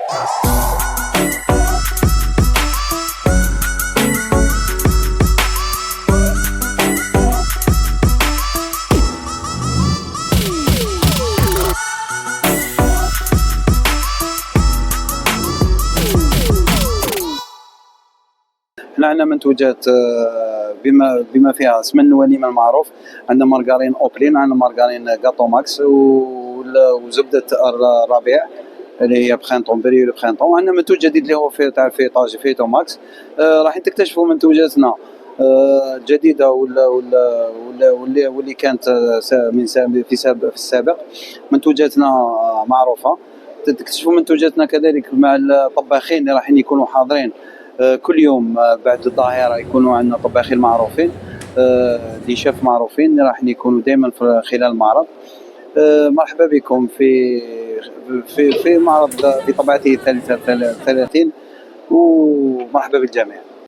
احنا عندنا منتوجات بما فيها سمن وليمه المعروف، عندنا مارغرين اوبلين، عندنا مارغرين غاتو ماكس وزبده الربيع اللي هي بخانطون بريو بخانطون. عندنا منتوج جديد اللي هو تاع فيتاج فيتو ماكس. راح تكتشفوا منتوجاتنا جديده واللي كانت في السابق. منتوجاتنا معروفه. تكتشفوا منتوجاتنا كذلك مع الطباخين اللي راح يكونوا حاضرين كل يوم بعد الظهيره. يكونوا عندنا طباخين معروفين، دي شيف معروفين اللي راح يكونوا دائما خلال المعرض. مرحبا بكم في معرض بطبيعته 30، ومرحبا بالجميع.